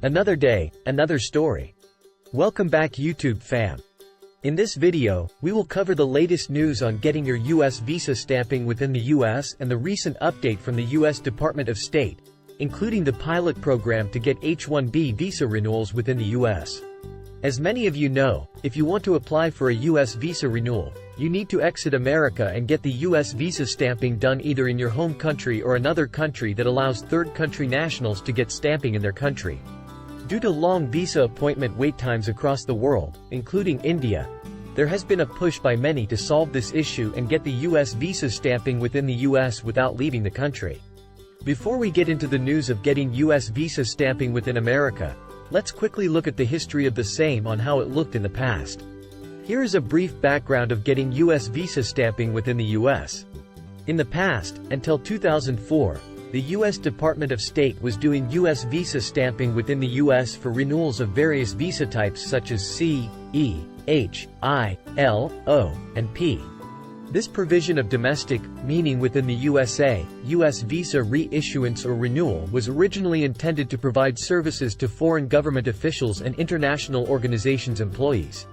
Another day, another story. Welcome back YouTube fam. In this video, we will cover the latest news on getting your U.S. visa stamping within the U.S. and the recent update from the U.S. Department of State, including the pilot program to get H-1B visa renewals within the U.S. As many of you know, if you want to apply for a U.S. visa renewal, you need to exit America and get the U.S. visa stamping done either in your home country or another country that allows third country nationals to get stamping in their country. Due to long visa appointment wait times across the world, including India, there has been a push by many to solve this issue and get the U.S. visa stamping within the U.S. without leaving the country. Before we get into the news of getting U.S. visa stamping within America, let's quickly look at the history of the same on how it looked in the past. Here is a brief background of getting U.S. visa stamping within the U.S. In the past, until 2004, the U.S. Department of State was doing U.S. visa stamping within the U.S. for renewals of various visa types such as C, E, H, I, L, O, and P. This provision of domestic, meaning within the USA, U.S. visa reissuance or renewal was originally intended to provide services to foreign government officials and international organizations' employees.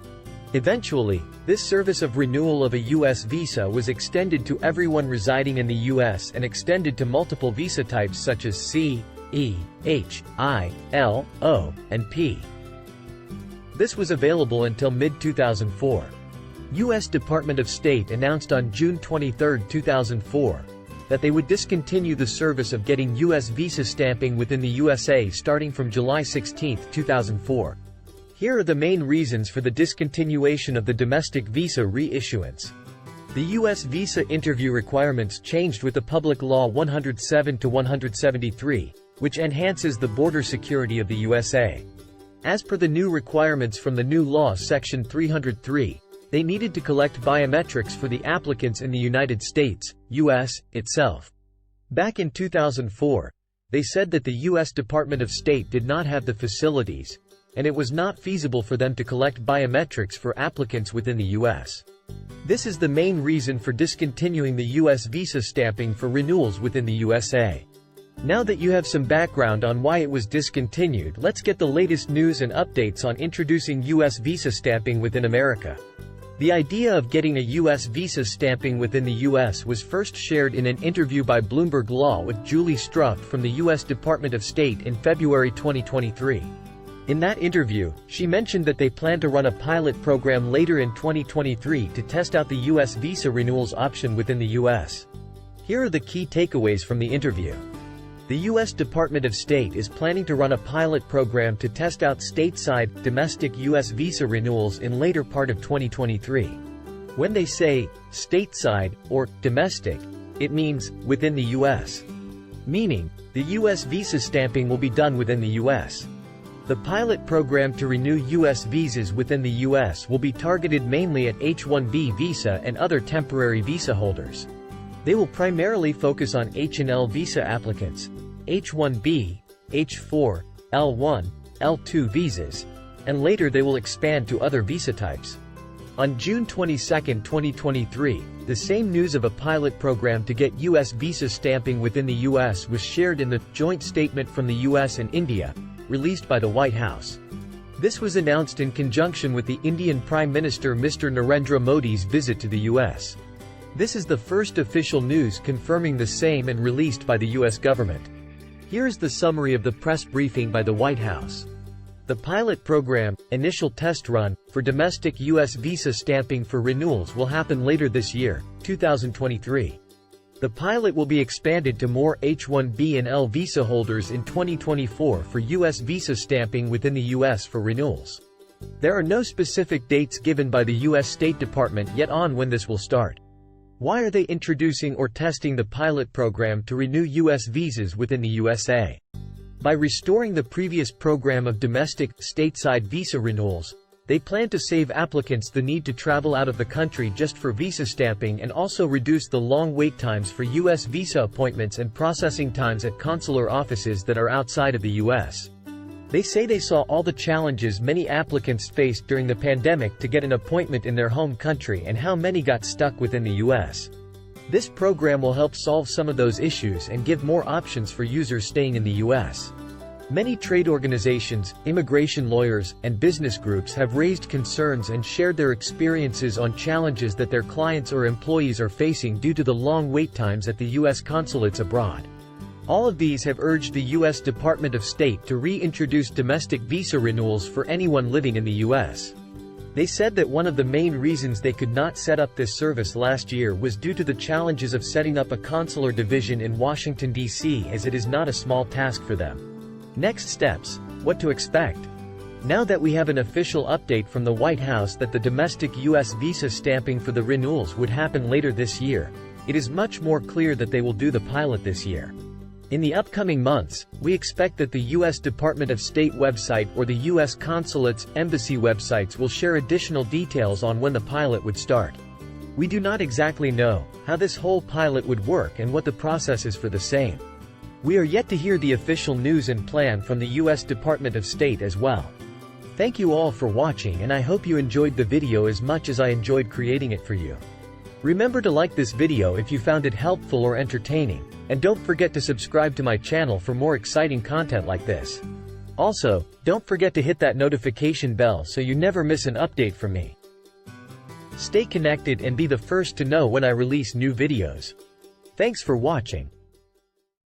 Eventually, this service of renewal of a U.S. visa was extended to everyone residing in the U.S. and extended to multiple visa types such as C, E, H, I, L, O, and P. This was available until mid-2004. U.S. Department of State announced on June 23, 2004, that they would discontinue the service of getting U.S. visa stamping within the USA starting from July 16, 2004. Here are the main reasons for the discontinuation of the domestic visa reissuance. The U.S. visa interview requirements changed with the Public Law 107-173, which enhances the border security of the USA. As per the new requirements from the new law Section 303, they needed to collect biometrics for the applicants in the United States, U.S., itself. Back in 2004, they said that the U.S. Department of State did not have the facilities, and it was not feasible for them to collect biometrics for applicants within the U.S. This is the main reason for discontinuing the U.S. visa stamping for renewals within the USA. Now that you have some background on why it was discontinued, let's get the latest news and updates on introducing U.S. visa stamping within America. The idea of getting a U.S. visa stamping within the U.S. was first shared in an interview by Bloomberg Law with Julie Struck from the U.S. Department of State in February 2023. In that interview, she mentioned that they plan to run a pilot program later in 2023 to test out the U.S. visa renewals option within the U.S. Here are the key takeaways from the interview. The U.S. Department of State is planning to run a pilot program to test out stateside, domestic U.S. visa renewals in later part of 2023. When they say, stateside, or domestic, it means, within the U.S. Meaning, the U.S. visa stamping will be done within the U.S. The pilot program to renew U.S. visas within the U.S. will be targeted mainly at H-1B visa and other temporary visa holders. They will primarily focus on H&L visa applicants, H-1B, H-4, L-1, L-2 visas, and later they will expand to other visa types. On June 22, 2023, the same news of a pilot program to get U.S. visa stamping within the U.S. was shared in the joint statement from the U.S. and India, released by the White House. This was announced in conjunction with the Indian Prime Minister Mr. Narendra Modi's visit to the U.S. This is the first official news confirming the same and released by the U.S. government. Here is the summary of the press briefing by the White House. The pilot program, initial test run, for domestic U.S. visa stamping for renewals will happen later this year, 2023. The pilot will be expanded to more H-1B and L visa holders in 2024 for U.S. visa stamping within the U.S. for renewals. There are no specific dates given by the U.S. State Department yet on when this will start. Why are they introducing or testing the pilot program to renew U.S. visas within the USA? By restoring the previous program of domestic, stateside visa renewals, they plan to save applicants the need to travel out of the country just for visa stamping and also reduce the long wait times for U.S. visa appointments and processing times at consular offices that are outside of the U.S. They say they saw all the challenges many applicants faced during the pandemic to get an appointment in their home country and how many got stuck within the U.S. This program will help solve some of those issues and give more options for users staying in the U.S. Many trade organizations, immigration lawyers, and business groups have raised concerns and shared their experiences on challenges that their clients or employees are facing due to the long wait times at the U.S. consulates abroad. All of these have urged the U.S. Department of State to reintroduce domestic visa renewals for anyone living in the U.S. They said that one of the main reasons they could not set up this service last year was due to the challenges of setting up a consular division in Washington, D.C., as it is not a small task for them. Next steps: what to expect. Now that we have an official update from the White House that the domestic U.S. visa stamping for the renewals would happen later this year, it is much more clear that they will do the pilot this year. In the upcoming months, we expect that the U.S. Department of State website or the U.S. consulates, embassy websites will share additional details on when the pilot would start. We do not exactly know how this whole pilot would work and what the process is for the same. We are yet to hear the official news and plan from the U.S. Department of State as well. Thank you all for watching, and I hope you enjoyed the video as much as I enjoyed creating it for you. Remember to like this video if you found it helpful or entertaining, and don't forget to subscribe to my channel for more exciting content like this. Also, don't forget to hit that notification bell so you never miss an update from me. Stay connected and be the first to know when I release new videos. Thanks for watching.